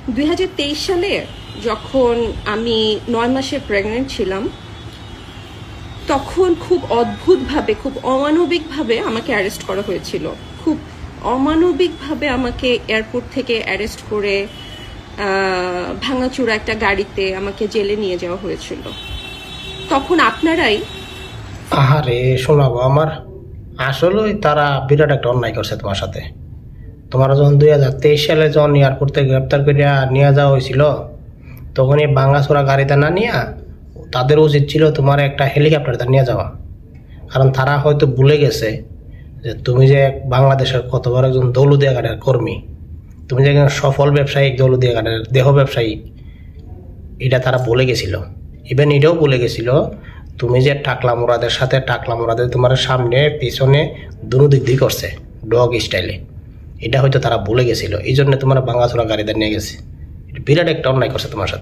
2023 সালে যখন আমি 9 মাসে প্রেগনেন্ট ছিলাম, তখন খুব অদ্ভুতভাবে, খুব অমানবিকভাবে আমাকে অ্যারেস্ট করা হয়েছিল। খুব অমানবিকভাবে আমাকে এয়ারপোর্ট থেকে অ্যারেস্ট করে ভাঙাচোরা একটা গাড়িতে আমাকে জেলে নিয়ে যাওয়া হয়েছিল। তখন আপনারাই আহারে শোনাবো আমার, আসলে তারা বিরাট একটা অন্যায় করছে তোমার সাথে। তোমার যখন 2023 সালে যখন এয়ারপোর্ট থেকে গ্রেপ্তার করে নিয়ে যাওয়া হয়েছিল, তখন এই ভাঙাচোরা গাড়িতে না নিয়ে তাদের উচিত ছিল তোমার একটা হেলিকপ্টারতে নিয়ে যাওয়া। কারণ তারা হয়তো ভুলে গেছে যে তুমি যে বাংলাদেশের কত বড় একজন দৌলুদিয়া ঘাটের কর্মী, তুমি যে একজন সফল ব্যবসায়িক দৌলুদিয়া ঘাটের দেহ ব্যবসায়ী, এটা তারা বলে গেছিল। ইভেন এটাও বলে গেছিল তুমি যে টাকলা মোরাদের সাথে, টাকলা মোরাদের তোমার সামনে পিছনে দুনো দিক দিয়ে করছে ডগ স্টাইলে, এটা হয়তো তারা বলে গেছিল। এই জন্য তোমার ভাঙাচোরা গাড়িতে নিয়ে গেছে। এটা বিরাট একটা অন্যায় করছে তোমার সাথে।